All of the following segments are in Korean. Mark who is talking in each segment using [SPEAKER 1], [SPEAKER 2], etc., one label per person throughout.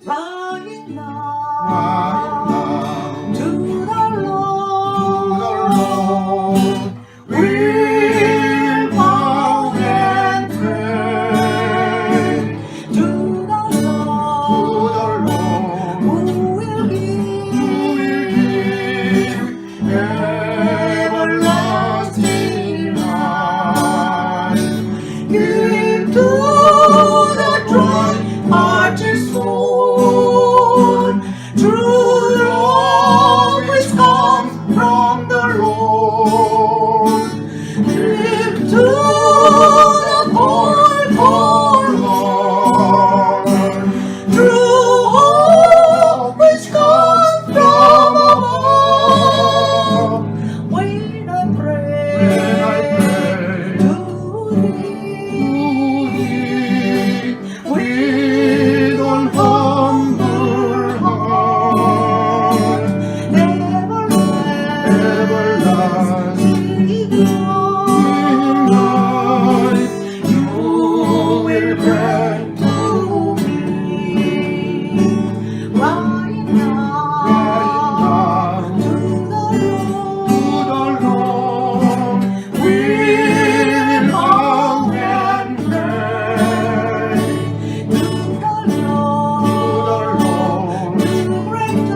[SPEAKER 1] Right now, to the Lord, we'll bow and pray. To the Lord, who will give everlasting life. Give to the dry hearted soul true love which comes from the Lord. Give to the cold heart true hope which comes from above. When I pray to thee with an humble heart, everlasting life you will grant to me. Right now, to the Lord, we'll bow and pray. To the Lord, grant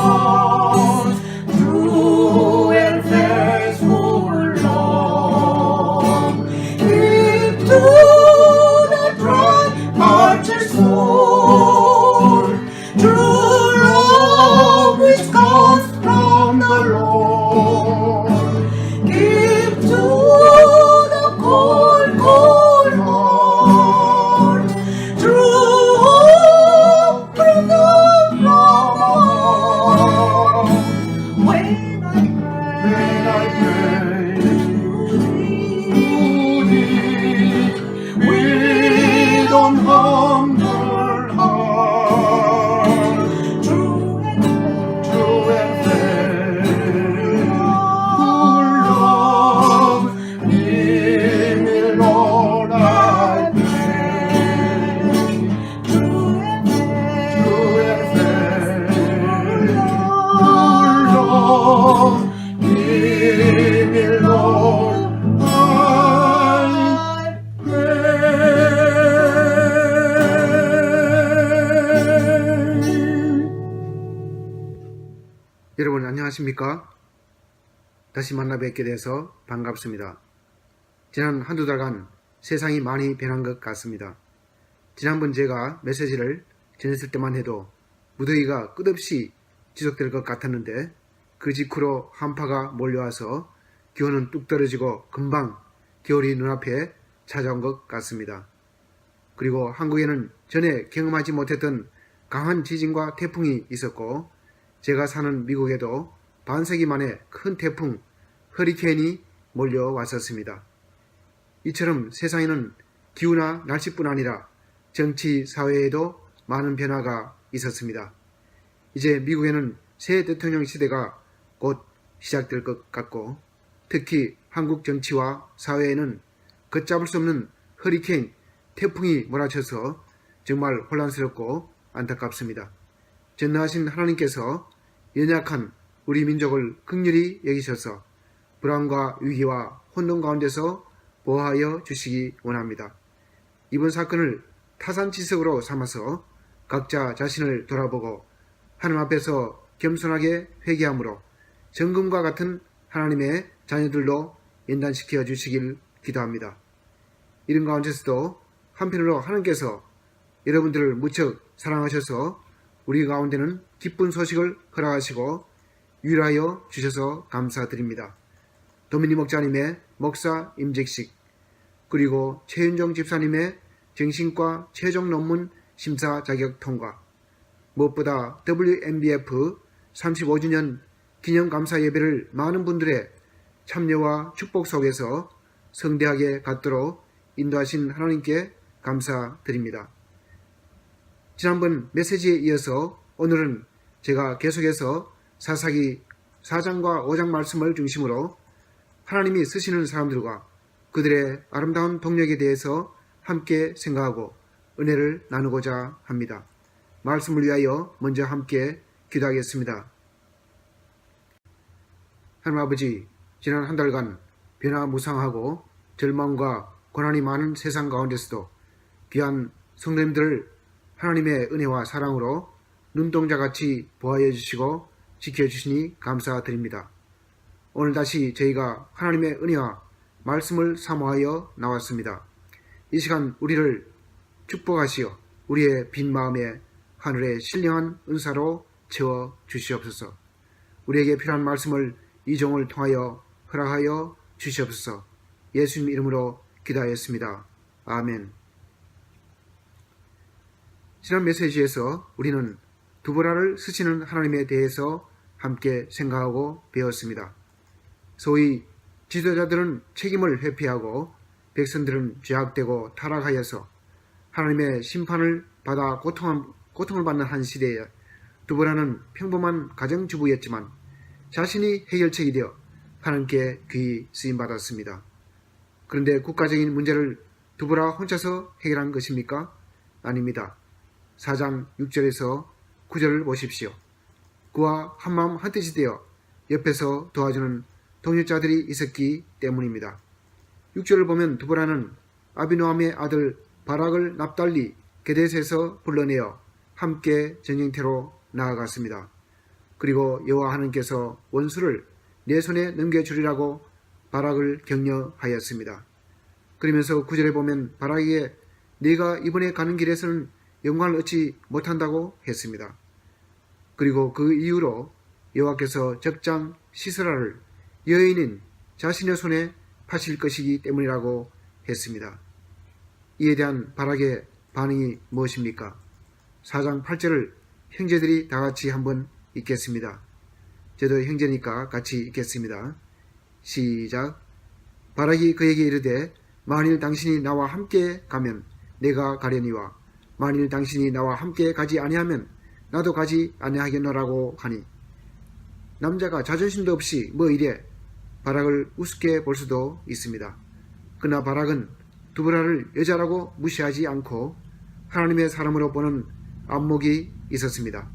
[SPEAKER 1] us true and faithful love. Give to the dry hearted soul true love which comes from the Lord. Give to the cold heart true hope from the Lord. When I pray to thee with an humble heart, true and faithful love, give me, Lord, I pray. True and faithful love, give me, Lord, I pray.
[SPEAKER 2] 여러분 안녕하십니까? 다시 만나 뵙게 돼서 반갑습니다. 지난 한두 달간 세상이 많이 변한 것 같습니다. 지난번 제가 메시지를 전했을 때만 해도 무더위가 끝없이 지속될 것 같았는데 그 직후로 한파가 몰려와서 기온은 뚝 떨어지고 금방 겨울이 눈앞에 찾아온 것 같습니다. 그리고 한국에는 전에 경험하지 못했던 강한 지진과 태풍이 있었고 제가 사는 미국에도 반세기 만에 큰 태풍 허리케인이 몰려왔었습니다. 이처럼 세상에는 기후나 날씨뿐 아니라 정치, 사회에도 많은 변화가 있었습니다. 이제 미국에는 새 대통령 시대가 곧 시작될 것 같고 특히 한국 정치와 사회에는 걷잡을 수 없는 허리케인, 태풍이 몰아쳐서 정말 혼란스럽고 안타깝습니다. 전능하신 하나님께서 연약한 우리 민족을 긍휼히 여기셔서 불안과 위기와 혼돈 가운데서 보호하여 주시기 원합니다. 이번 사건을 타산지석으로 삼아서 각자 자신을 돌아보고 하나님 앞에서 겸손하게 회개함으로 정금과 같은 하나님의 자녀들로 연단시켜 주시길 기도합니다. 이런 가운데서도 한편으로 하나님께서 여러분들을 무척 사랑하셔서 우리 가운데는 기쁜 소식을 허락하시고 위로하여 주셔서 감사드립니다. 도미니 목자님의 목사 임직식, 그리고 최윤정 집사님의 정신과 최종 논문 심사 자격 통과, 무엇보다 WMBF 35주년 기념 감사 예배를 많은 분들의 참여와 축복 속에서 성대하게 갖도록 인도하신 하나님께 감사드립니다. 지난번 메시지에 이어서 오늘은 제가 계속해서 사사기 4장과 5장 말씀을 중심으로 하나님이 쓰시는 사람들과 그들의 아름다운 동력에 대해서 함께 생각하고 은혜를 나누고자 합니다. 말씀을 위하여 먼저 함께 기도하겠습니다. 하나님 아버지, 지난 한 달간 변화무쌍하고 절망과 고난이 많은 세상 가운데서도 귀한 성도님들을 하나님의 은혜와 사랑으로 눈동자같이 보호해 주시고 지켜주시니 감사드립니다. 오늘 다시 저희가 하나님의 은혜와 말씀을 사모하여 나왔습니다. 이 시간 우리를 축복하시어 우리의 빈 마음에 하늘의 신령한 은사로 채워 주시옵소서. 우리에게 필요한 말씀을 이 종을 통하여 허락하여 주시옵소서. 예수님 이름으로 기도하였습니다. 아멘. 지난 메시지에서 우리는 두보라를 쓰시는 하나님에 대해서 함께 생각하고 배웠습니다. 소위 지도자들은 책임을 회피하고 백성들은 죄악되고 타락하여서 하나님의 심판을 받아 고통을 받는 한 시대에 두보라는 평범한 가정주부였지만 자신이 해결책이 되어 하나님께 귀히 쓰임받았습니다. 그런데 국가적인 문제를 두보라 혼자서 해결한 것입니까? 아닙니다. 4장 6절에서 9절을 보십시오. 그와 한마음 한뜻이 되어 옆에서 도와주는 동역자들이 있었기 때문입니다. 6절을 보면 두보라는 아비노함의 아들 바락을 납달리 게데스에서 불러내어 함께 전쟁터로 나아갔습니다. 그리고 여호와 하나님께서 원수를 내 손에 넘겨주리라고 바락을 격려하였습니다. 그러면서 9절에 보면 바락에게 네가 이번에 가는 길에서는 영광을 얻지 못한다고 했습니다. 그리고 그 이후로 여호와께서 적장 시스라를 여인인 자신의 손에 파실 것이기 때문이라고 했습니다. 이에 대한 바락의 반응이 무엇입니까? 4장 8절을 형제들이 다 같이 한번 읽겠습니다. 저도 형제니까 같이 읽겠습니다. 시작. 바락이 그에게 이르되 만일 당신이 나와 함께 가면 내가 가려니와 만일 당신이 나와 함께 가지 아니하면 나도 가지 아니하겠노라고 하니 남자가 자존심도 없이 뭐 이래 바락을 우습게 볼 수도 있습니다. 그러나 바락은 두보라를 여자라고 무시하지 않고 하나님의 사람으로 보는 안목이 있었습니다.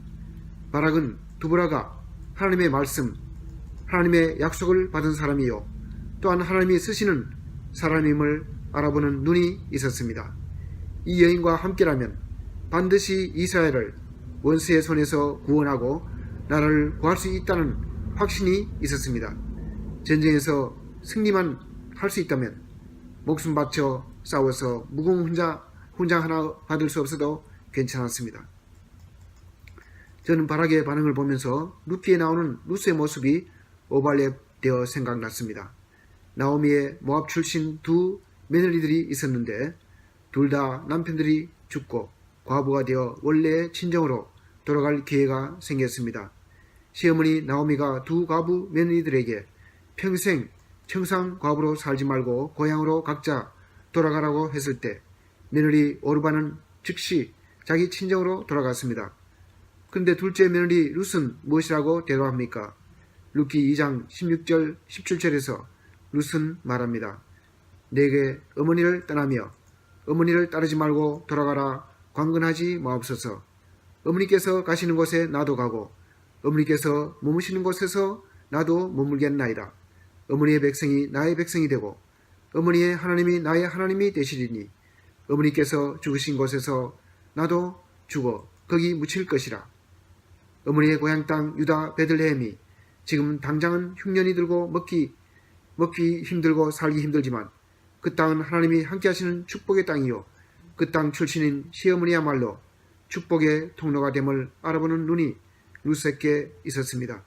[SPEAKER 2] 바락은 두보라가 하나님의 말씀, 하나님의 약속을 받은 사람이요 또한 하나님이 쓰시는 사람임을 알아보는 눈이 있었습니다. 이 여인과 함께라면 반드시 이스라엘을 원수의 손에서 구원하고 나라를 구할 수 있다는 확신이 있었습니다. 전쟁에서 승리만 할 수 있다면 목숨 바쳐 싸워서 무공 훈장 하나 받을 수 없어도 괜찮았습니다. 저는 바락의 반응을 보면서 룻기에 나오는 룻의 모습이 오발랩되어 생각났습니다. 나오미의 모압 출신 두 며느리들이 있었는데 둘 다 남편들이 죽고 과부가 되어 원래의 친정으로 돌아갈 기회가 생겼습니다. 시어머니 나오미가 두 과부 며느리들에게 평생 청상 과부로 살지 말고 고향으로 각자 돌아가라고 했을 때 며느리 오르바는 즉시 자기 친정으로 돌아갔습니다. 그런데 둘째 며느리 룻은 무엇이라고 대답합니까? 룻기 2장 16절 17절에서 룻은 말합니다. 내게 어머니를 떠나며 어머니를 따르지 말고 돌아가라 관건하지 마옵소서. 어머니께서 가시는 곳에 나도 가고 어머니께서 머무시는 곳에서 나도 머물겠나이다. 어머니의 백성이 나의 백성이 되고 어머니의 하나님이 나의 하나님이 되시리니 어머니께서 죽으신 곳에서 나도 죽어 거기 묻힐 것이라. 어머니의 고향 땅 유다 베들레헴이 지금 당장은 흉년이 들고 먹기 힘들고 살기 힘들지만 그 땅은 하나님이 함께 하시는 축복의 땅이요 그 땅 출신인 시어머니야말로 축복의 통로가 됨을 알아보는 눈이 룻에게 있었습니다.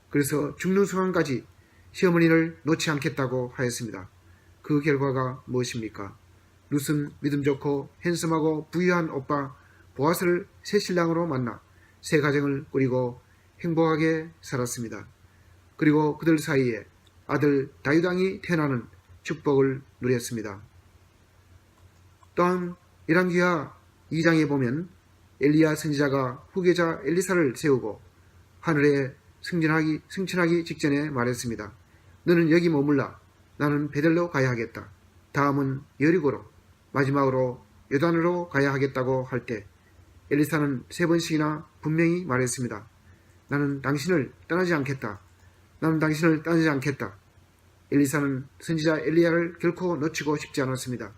[SPEAKER 2] 그래서 죽는 순간까지 시어머니를 놓지 않겠다고 하였습니다. 그 결과가 무엇입니까? 룻은 믿음 좋고 핸섬하고 부유한 오빠 보아스를 새 신랑으로 만나 새 가정을 꾸리고 행복하게 살았습니다. 그리고 그들 사이에 아들 다윗왕이 태어나는 축복을 누렸습니다. 또한 열왕기하 2장에 보면 엘리야 선지자가 후계자 엘리사를 세우고 하늘에 승천하기 직전에 말했습니다. 너는 여기 머물라. 나는 베델로 가야 하겠다. 다음은 여리고로 마지막으로 요단으로 가야 하겠다고 할 때 엘리사는 3번씩이나 분명히 말했습니다. 나는 당신을 떠나지 않겠다. 나는 당신을 떠나지 않겠다. 엘리사는 선지자 엘리야를 결코 놓치고 싶지 않았습니다.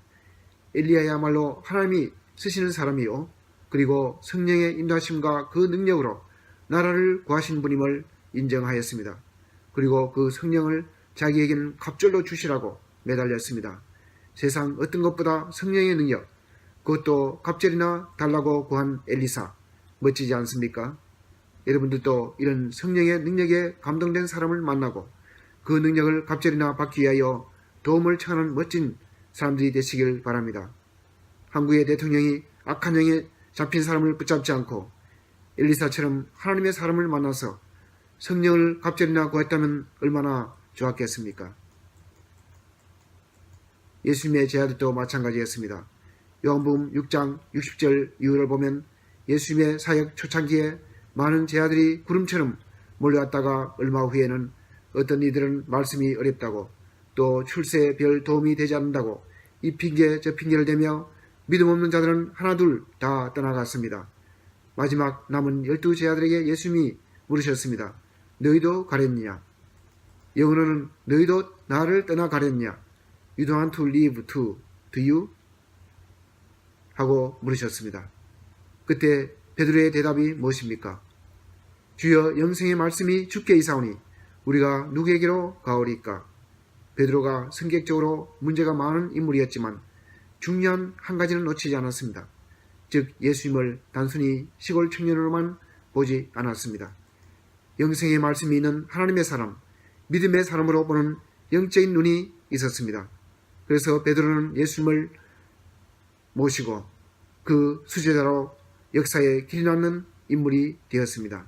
[SPEAKER 2] 엘리야야말로 하나님이 쓰시는 사람이요, 그리고 성령의 인도하심과 그 능력으로 나라를 구하신 분임을 인정하였습니다. 그리고 그 성령을 자기에게는 갑절로 주시라고 매달렸습니다. 세상 어떤 것보다 성령의 능력, 그것도 갑절이나 달라고 구한 엘리사, 멋지지 않습니까? 여러분들도 이런 성령의 능력에 감동된 사람을 만나고 그 능력을 갑절이나 받기 위하여 도움을 청하는 멋진 사람들이 되시길 바랍니다. 한국의 대통령이 악한 영에 잡힌 사람을 붙잡지 않고 엘리사처럼 하나님의 사람을 만나서 성령을 갑절이나 구했다면 얼마나 좋았겠습니까? 예수님의 제자들도 마찬가지였습니다. 요한복음 6장 60절 이후를 보면 예수님의 사역 초창기에 많은 제자들이 구름처럼 몰려왔다가 얼마 후에는 어떤 이들은 말씀이 어렵다고, 또 출세에 별 도움이 되지 않는다고 이 핑계 저 핑계를 대며 믿음 없는 자들은 하나둘 다 떠나갔습니다. 마지막 남은 12 제자들에게 예수님이 물으셨습니다. 너희도 가렵느냐? 영어로는 너희도 나를 떠나가렵냐? You don't want to leave too, do you? 하고 물으셨습니다. 그때 베드로의 대답이 무엇입니까? 주여, 영생의 말씀이 주께 이사오니 우리가 누구에게로 가오리까? 베드로가 성격적으로 문제가 많은 인물이었지만 중요한 한 가지는 놓치지 않았습니다. 즉 예수님을 단순히 시골 청년으로만 보지 않았습니다. 영생의 말씀이 있는 하나님의 사람, 믿음의 사람으로 보는 영적인 눈이 있었습니다. 그래서 베드로는 예수님을 모시고 그 수제자로 역사에 길이 남는 인물이 되었습니다.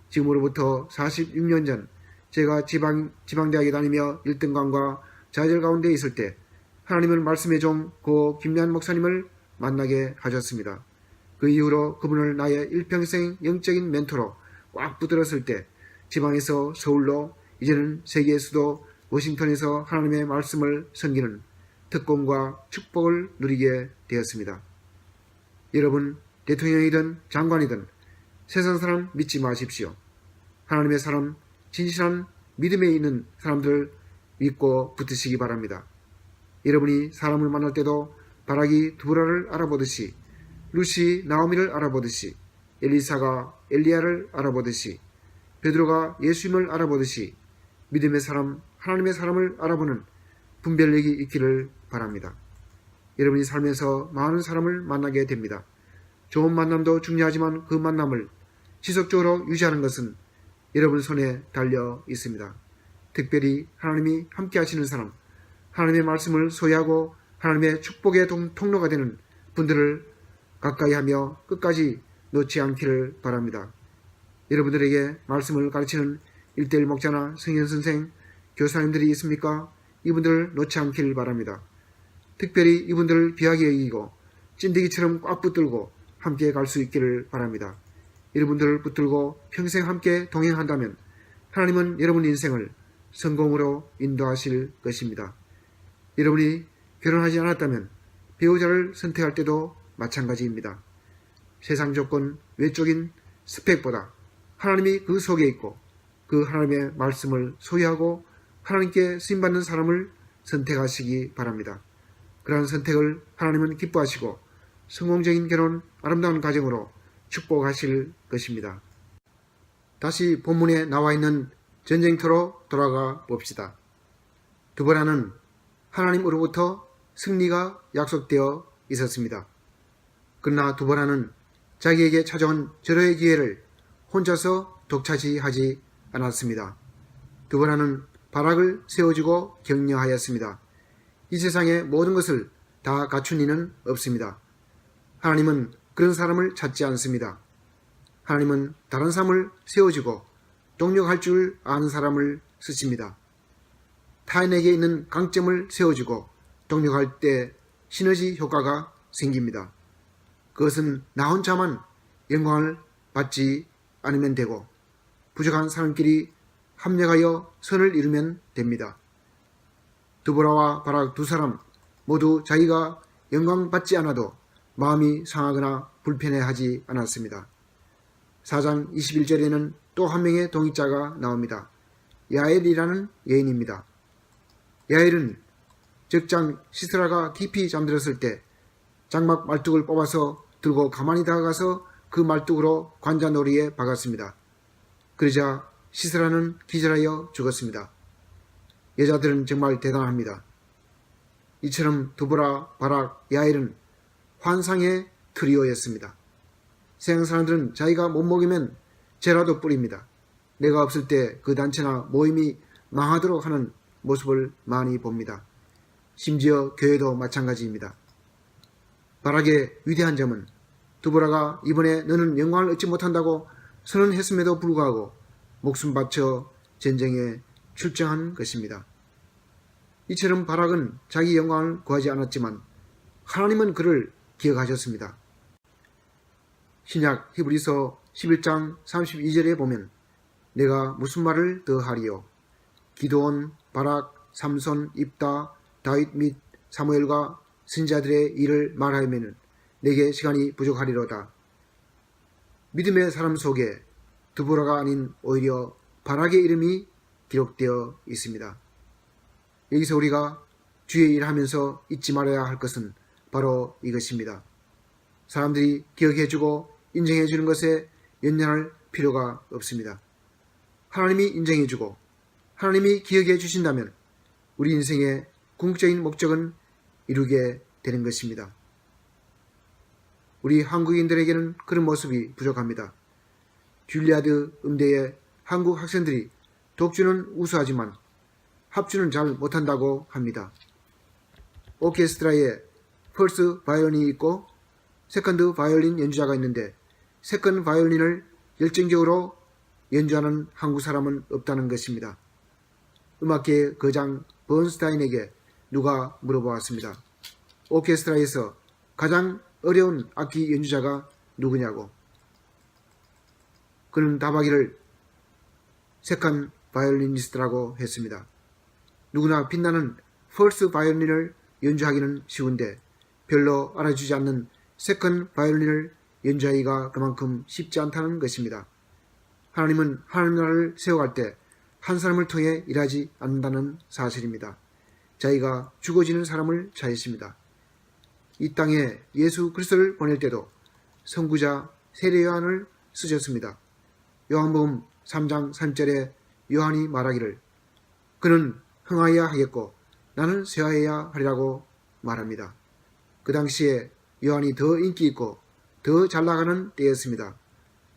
[SPEAKER 2] 지금으로부터 46년 전 제가 지방대학에 다니며 1등간과 좌절 가운데 있을 때 하나님은 말씀의 종 고 김래한 목사님을 만나게 하셨습니다. 그 이후로 그분을 나의 일평생 영적인 멘토로 꽉 붙들었을 때 지방에서 서울로, 이제는 세계의 수도 워싱턴에서 하나님의 말씀을 섬기는 특권과 축복을 누리게 되었습니다. 여러분, 대통령이든 장관이든 세상 사람 믿지 마십시오. 하나님의 사람, 진실한 믿음에 있는 사람들을 믿고 붙으시기 바랍니다. 여러분이 사람을 만날 때도 바라기 두보라를 알아보듯이, 루시 나오미를 알아보듯이, 엘리사가 엘리야를 알아보듯이, 베드로가 예수님을 알아보듯이 믿음의 사람, 하나님의 사람을 알아보는 분별력이 있기를 바랍니다. 여러분이 살면서 많은 사람을 만나게 됩니다. 좋은 만남도 중요하지만 그 만남을 지속적으로 유지하는 것은 여러분 손에 달려 있습니다. 특별히 하나님이 함께 하시는 사람, 하나님의 말씀을 소유하고 하나님의 축복의 통로가 되는 분들을 가까이 하며 끝까지 놓지 않기를 바랍니다. 여러분들에게 말씀을 가르치는 1:1 목자나 성현선생, 교사님들이 있습니까? 이분들을 놓지 않기를 바랍니다. 특별히 이분들을 귀하게 여기고 찐득이처럼 꽉 붙들고 함께 갈 수 있기를 바랍니다. 여러분들을 붙들고 평생 함께 동행한다면 하나님은 여러분 인생을 성공으로 인도하실 것입니다. 여러분이 결혼하지 않았다면 배우자를 선택할 때도 마찬가지입니다. 세상 조건, 외적인 스펙보다 하나님이 그 속에 있고 그 하나님의 말씀을 소유하고 하나님께 쓰임받는 사람을 선택하시기 바랍니다. 그러한 선택을 하나님은 기뻐하시고 성공적인 결혼, 아름다운 가정으로 축복하실 것입니다. 다시 본문에 나와 있는 전쟁터로 돌아가 봅시다. 드보라는 하나님으로부터 승리가 약속되어 있었습니다. 그러나 드보라는 자기에게 찾아온 절호의 기회를 혼자서 독차지하지 않았습니다. 드보라는 바락을 세워주고 격려하였습니다. 이 세상의 모든 것을 다 갖춘 이는 없습니다. 하나님은 그런 사람을 찾지 않습니다. 하나님은 다른 사람을 세워주고 동력할 줄 아는 사람을 쓰십니다. 타인에게 있는 강점을 세워주고 동력할 때 시너지 효과가 생깁니다. 그것은 나 혼자만 영광을 받지 않으면 되고 부족한 사람끼리 합력하여 선을 이루면 됩니다. 드보라와 바락 두 사람 모두 자기가 영광 받지 않아도 마음이 상하거나 불편해하지 않았습니다. 4장 21절에는 또 한 명의 동역자가 나옵니다. 야엘이라는 여인입니다. 야엘은 적장 시스라가 깊이 잠들었을 때 장막 말뚝을 뽑아서 들고 가만히 다가가서 그 말뚝으로 관자놀이에 박았습니다. 그러자 시스라는 기절하여 죽었습니다. 여자들은 정말 대단합니다. 이처럼 두보라, 바락, 야엘은 환상의 트리오였습니다. 세상 사람들은 자기가 못 먹이면 죄라도 뿌립니다. 내가 없을 때 그 단체나 모임이 망하도록 하는 모습을 많이 봅니다. 심지어 교회도 마찬가지입니다. 바락의 위대한 점은 두보라가 이번에 너는 영광을 얻지 못한다고 선언했음에도 불구하고 목숨 바쳐 전쟁에 출정한 것입니다. 이처럼 바락은 자기 영광을 구하지 않았지만 하나님은 그를 기억하셨습니다. 신약 히브리서 11장 32절에 보면 내가 무슨 말을 더 하리요? 기드온, 바락, 삼손, 입다, 다윗 및 사무엘과 선지자들의 일을 말하면 내게 시간이 부족하리로다. 믿음의 사람 속에 드보라가 아닌 오히려 바락의 이름이 기록되어 있습니다. 여기서 우리가 주의 일을 하면서 잊지 말아야 할 것은 바로 이것입니다. 사람들이 기억해주고 인정해주는 것에 연연할 필요가 없습니다. 하나님이 인정해주고 하나님이 기억해 주신다면 우리 인생의 궁극적인 목적은 이루게 되는 것입니다. 우리 한국인들에게는 그런 모습이 부족합니다. 줄리아드 음대의 한국 학생들이 독주는 우수하지만 합주는 잘 못한다고 합니다. 오케스트라에 퍼스트 바이올린이 있고 세컨드 바이올린 연주자가 있는데 세컨드 바이올린을 열정적으로 연주하는 한국 사람은 없다는 것입니다. 음악계의 거장 번스타인에게 누가 물어보았습니다. 오케스트라에서 가장 어려운 악기 연주자가 누구냐고. 그는 답하기를 세컨드 바이올리니스트라고 했습니다. 누구나 빛나는 퍼스트 바이올린을 연주하기는 쉬운데 별로 알아주지 않는 세컨드 바이올린을 연주하기가 그만큼 쉽지 않다는 것입니다. 하나님은 하나님 나라를 세워갈 때 한 사람을 통해 일하지 않는다는 사실입니다. 자기가 죽어지는 사람을 찾으십니다. 이 땅에 예수 그리스도를 보낼 때도 선구자 세례 요한을 쓰셨습니다. 요한복음 3장 3절에 요한이 말하기를 그는 흥하여야 하겠고 나는 쇠하여야 하리라고 말합니다. 그 당시에 요한이 더 인기 있고 더 잘나가는 때였습니다.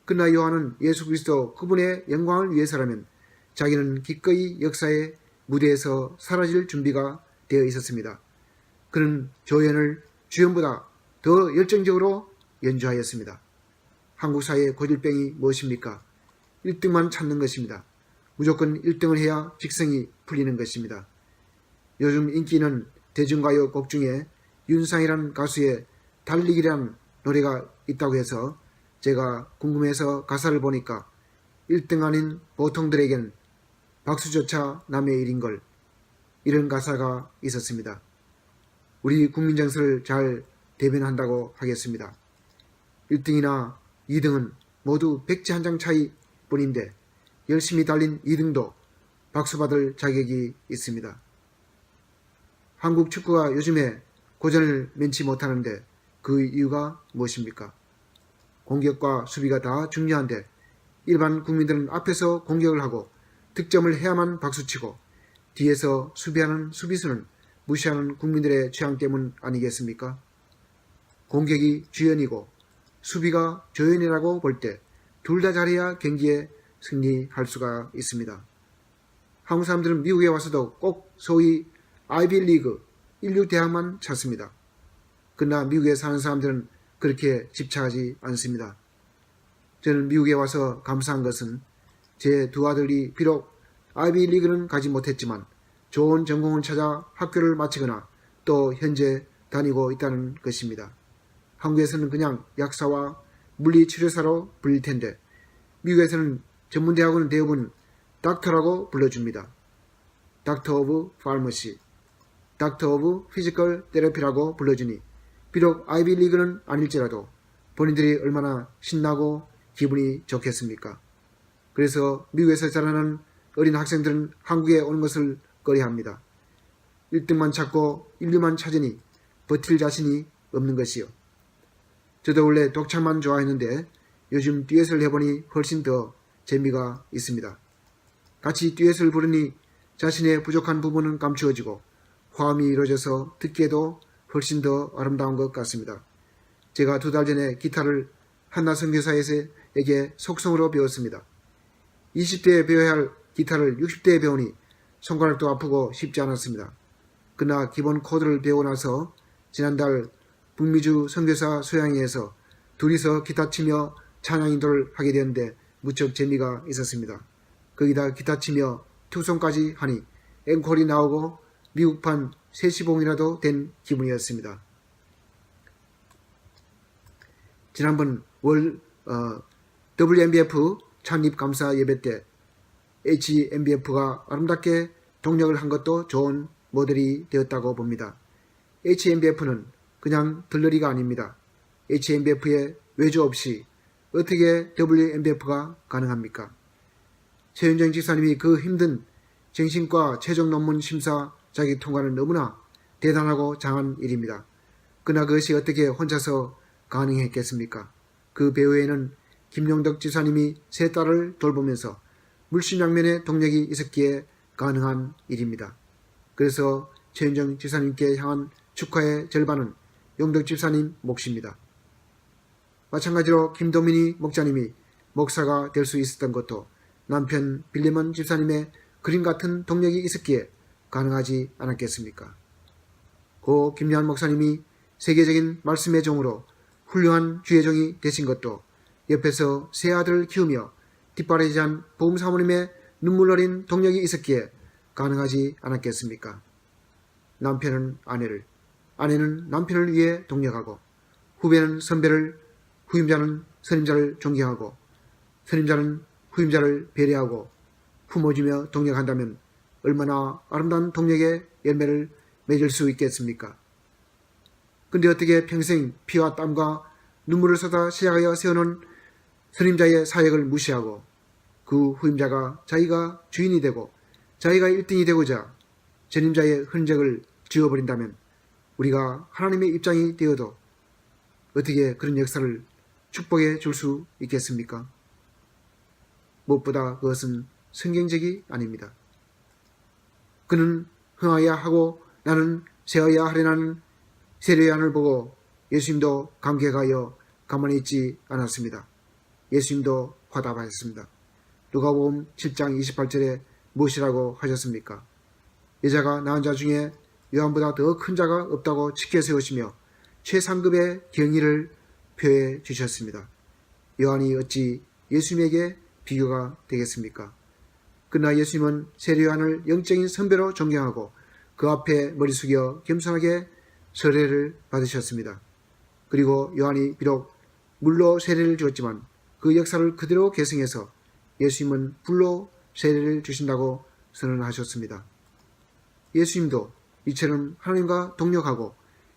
[SPEAKER 2] 그러나 요한은 예수 그리스도 그분의 영광을 위해서라면 자기는 기꺼이 역사의 무대에서 사라질 준비가 되어 있었습니다. 그는 조연을 주연보다 더 열정적으로 연주하였습니다. 한국 사회의 고질병이 무엇입니까? 1등만 찾는 것입니다. 무조건 1등을 해야 직성이 풀리는 것입니다. 요즘 인기 있는 대중가요 곡 중에 윤상이라는 가수의 달리기라는 노래가 있다고 해서 제가 궁금해서 가사를 보니까 1등 아닌 보통들에겐 박수조차 남의 일인걸, 이런 가사가 있었습니다. 우리 국민 정서를 잘 대변한다고 하겠습니다. 1등이나 2등은 모두 백지 한 장 차이 뿐인데 열심히 달린 2등도 박수받을 자격이 있습니다. 한국 축구가 요즘에 고전을 면치 못하는데 그 이유가 무엇입니까? 공격과 수비가 다 중요한데 일반 국민들은 앞에서 공격을 하고 득점을 해야만 박수치고 뒤에서 수비하는 수비수는 무시하는 국민들의 취향 때문 아니겠습니까? 공격이 주연이고 수비가 조연이라고 볼 때 둘 다 잘해야 경기에 승리할 수가 있습니다. 한국 사람들은 미국에 와서도 꼭 소위 아이비리그 인류대학만 찾습니다. 그러나 미국에 사는 사람들은 그렇게 집착하지 않습니다. 저는 미국에 와서 감사한 것은 제 두 아들이 비록 아이비리그는 가지 못했지만 좋은 전공을 찾아 학교를 마치거나 또 현재 다니고 있다는 것입니다. 한국에서는 그냥 약사와 물리치료사로 불릴 텐데 미국에서는 전문대학원 대부분 닥터라고 불러줍니다. 닥터 오브 파머시, 닥터 오브 피지컬 테라피라고 불러주니 비록 아이비리그는 아닐지라도 본인들이 얼마나 신나고 기분이 좋겠습니까? 그래서 미국에서 자라는 어린 학생들은 한국에 오는 것을 꺼려합니다. 1등만 찾고 1위만 찾으니 버틸 자신이 없는 것이요. 저도 원래 독창만 좋아했는데 요즘 듀엣을 해보니 훨씬 더 재미가 있습니다. 같이 듀엣을 부르니 자신의 부족한 부분은 감추어지고 화음이 이루어져서 듣기에도 훨씬 더 아름다운 것 같습니다. 제가 2달 전에 기타를 한나 선교사에게 속성으로 배웠습니다. 20대에 배워야 할 기타를 60대에 배우니 손가락도 아프고 쉽지 않았습니다. 그러나 기본 코드를 배우고 나서 지난달 북미주 선교사 소양회에서 둘이서 기타 치며 찬양 인도를 하게 되었는데 무척 재미가 있었습니다. 거기다 기타 치며 투송까지 하니 앵콜이 나오고 미국판 새 시봉이라도 된 기분이었습니다. 지난번 월 WMBF 창립 감사 예배 때 HMBF가 아름답게 동력을 한 것도 좋은 모델이 되었다고 봅니다. HMBF는 그냥 들러리가 아닙니다. HMBF의 외주 없이 어떻게 WMBF가 가능합니까? 최윤정 지사님이 그 힘든 정신과 최종 논문 심사 자기 통과는 너무나 대단하고 장한 일입니다. 그러나 그것이 어떻게 혼자서 가능했겠습니까? 그 배후에는 김용덕 지사님이 세 딸을 돌보면서 물심양면의 동력이 있었기에 가능한 일입니다. 그래서 최윤정 지사님께 향한 축하의 절반은 용덕 지사님 몫입니다. 마찬가지로 김도민이 목사님이 목사가 될 수 있었던 것도 남편 빌리먼 집사님의 그림 같은 동력이 있었기에 가능하지 않았겠습니까? 고 김요한 목사님이 세계적인 말씀의 종으로 훌륭한 주의 종이 되신 것도 옆에서 세 아들을 키우며 뒷바라지한 보험 사모님의 눈물 어린 동력이 있었기에 가능하지 않았겠습니까? 남편은 아내를, 아내는 남편을 위해 동력하고 후배는 선배를, 후임자는 선임자를 존경하고 선임자는 후임자를 배려하고 품어주며 동력한다면 얼마나 아름다운 동력의 열매를 맺을 수 있겠습니까? 근데 어떻게 평생 피와 땀과 눈물을 쏟아 시작하여 세워놓은 선임자의 사역을 무시하고 그 후임자가 자기가 주인이 되고 자기가 1등이 되고자 전임자의 흔적을 지워버린다면 우리가 하나님의 입장이 되어도 어떻게 그런 역사를 축복해 줄 수 있겠습니까? 무엇보다 그것은 성경적이 아닙니다. 그는 흥하여야 하고 나는 세어야 하려는 세례요한을 보고 예수님도 감격하여 가만히 있지 않았습니다. 예수님도 화답하였습니다. 누가복음 7장 28절에 무엇이라고 하셨습니까? 여자가 낳은 자 중에 요한보다 더 큰 자가 없다고 지켜 세우시며 최상급의 경의를 표해 주셨습니다. 요한이 어찌 예수님에게 비교가 되겠습니까? 그러나 예수님은 세례요한을 영적인 선배로 존경하고 그 앞에 머리 숙여 겸손하게 세례를 받으셨습니다. 그리고 요한이 비록 물로 세례를 주었지만 그 역사를 그대로 계승해서 예수님은 불로 세례를 주신다고 선언하셨습니다. 예수님도 이처럼 하나님과 동력하고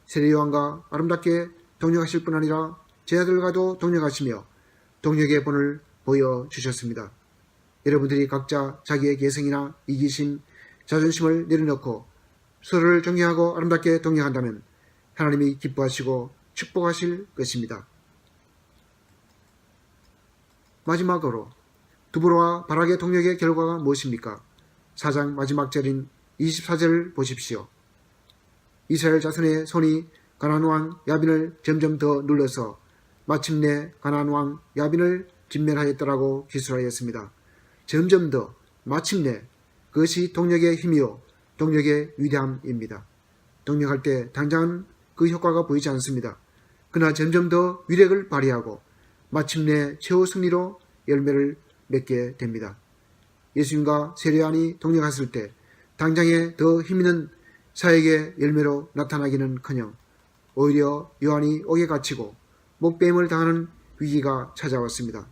[SPEAKER 2] 세례요한과 아름답게 동력하실 뿐 아니라 제자들과도 동력하시며 동력의 본을 보여주셨습니다. 여러분들이 각자 자기의 개성이나 이기심, 자존심을 내려놓고 서로를 존경하고 아름답게 동력한다면 하나님이 기뻐하시고 축복하실 것입니다. 마지막으로 두보라와 바락의 동력의 결과가 무엇입니까? 4장 마지막 절인 24절을 보십시오. 이스라엘 자손의 손이 가나안 왕 야빈을 점점 더 눌러서 마침내 가나안 왕 야빈을 진멸하였더라고 기술하였습니다. 점점 더, 마침내, 그것이 동력의 힘이요 동력의 위대함입니다. 동력할 때 당장은 그 효과가 보이지 않습니다. 그러나 점점 더 위력을 발휘하고 마침내 최후 승리로 열매를 맺게 됩니다. 예수님과 세례요한이 동력했을 때 당장에 더 힘있는 사역의 열매로 나타나기는커녕 오히려 요한이 옥에 갇히고 목배임을 당하는 위기가 찾아왔습니다.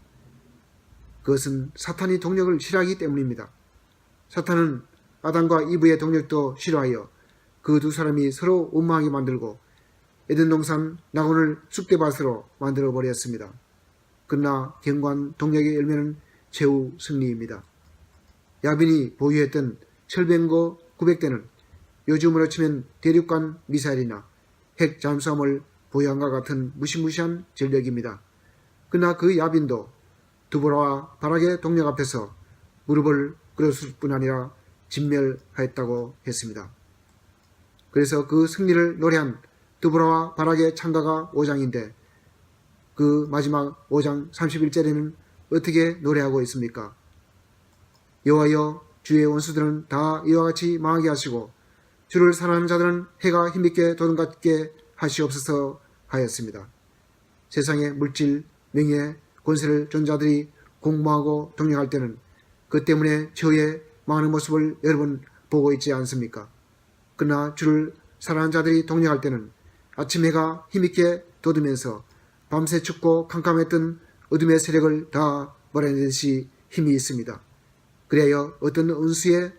[SPEAKER 2] 그것은 사탄이 동력을 싫어하기 때문입니다. 사탄은 아담과 이브의 동력도 싫어하여 그 두 사람이 서로 원망하게 만들고 에덴 동산 낙원을 쑥대밭으로 만들어 버렸습니다. 그러나 견고한 동력의 열매는 최후 승리입니다. 야빈이 보유했던 철병거 900대는 요즘으로 치면 대륙간 미사일이나 핵 잠수함을 보유한과 같은 무시무시한 전력입니다. 그러나 그 야빈도 두보라와 바락의 동력 앞에서 무릎을 꿇었을 뿐 아니라 진멸하였다고 했습니다. 그래서 그 승리를 노래한 두보라와 바락의 창가가 5장인데 그 마지막 5장 31절에는 어떻게 노래하고 있습니까? 여호와여 주의 원수들은 다 이와 같이 망하게 하시고 주를 사랑하는 자들은 해가 힘있게 도둑같게 하시옵소서 하였습니다. 세상의 물질, 명예, 권세를 준 자들이 공모하고 동력할 때는 그 때문에 처해 망하는 모습을 여러분 보고 있지 않습니까? 그러나 주를 사랑하는 자들이 동력할 때는 아침 해가 힘있게 돋으면서 밤새 춥고 캄캄했던 어둠의 세력을 다 몰아내듯이 힘이 있습니다. 그래야 어떤 운수의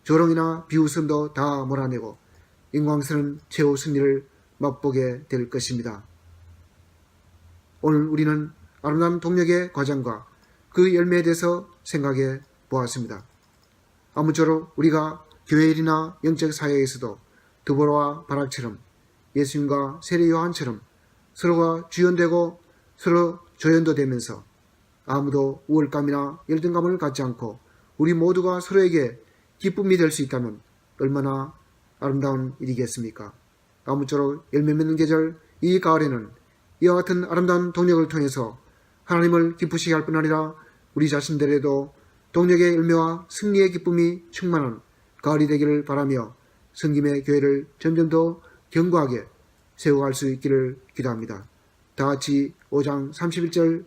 [SPEAKER 2] 조롱이나 비웃음도 다 몰아내고 인광스러운 최후 승리를 맛보게 될 것입니다. 오늘 우리는 아름다운 동력의 과정과 그 열매에 대해서 생각해 보았습니다. 아무쪼록 우리가 교회 일이나 영적 사역에서도 두보라와 바락처럼 예수님과 세례 요한처럼 서로가 주연되고 서로 조연도 되면서 아무도 우월감이나 열등감을 갖지 않고 우리 모두가 서로에게 기쁨이 될 수 있다면 얼마나 아름다운 일이겠습니까? 아무쪼록 열매 맺는 계절 이 가을에는 이와 같은 아름다운 동력을 통해서 하나님을 기쁘시게 할 뿐 아니라 우리 자신들에도 동력의 열매와 승리의 기쁨이 충만한 가을이 되기를 바라며 성김의 교회를 점점 더 견고하게 세워갈 수 있기를 기도합니다. 다 같이 5장 31절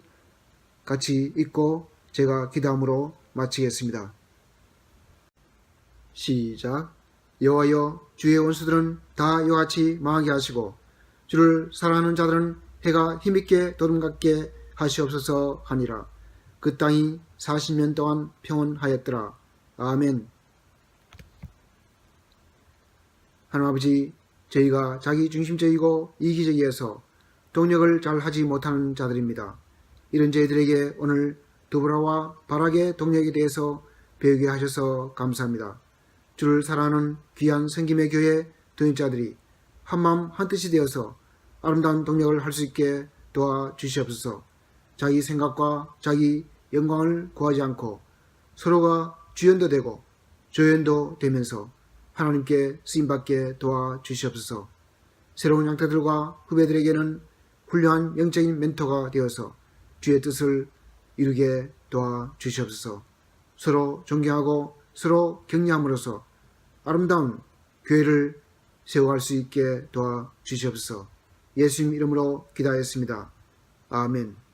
[SPEAKER 2] 같이 읽고 제가 기도함으로 마치겠습니다. 시작. 여호와여 주의 원수들은 다 이와 같이 망하게 하시고 주를 사랑하는 자들은 해가 힘있게 도둑같게 하시옵소서 하니라. 그 땅이 40년 동안 평온하였더라. 아멘. 하나님 아버지, 저희가 자기 중심적이고 이기적이어서 동력을 잘 하지 못하는 자들입니다. 이런 저희들에게 오늘 두보라와 바락의 동력에 대해서 배우게 하셔서 감사합니다. 주를 사랑하는 귀한 성김의 교회 동역자들이 한마음 한뜻이 되어서 아름다운 동력을 할 수 있게 도와주시옵소서. 자기 생각과 자기 영광을 구하지 않고 서로가 주연도 되고 조연도 되면서 하나님께 쓰임받게 도와주시옵소서. 새로운 양태들과 후배들에게는 훌륭한 영적인 멘토가 되어서 주의 뜻을 이루게 도와주시옵소서. 서로 존경하고 서로 격려함으로써 아름다운 교회를 세워갈 수 있게 도와주시옵소서. 예수님 이름으로 기도하였습니다. 아멘.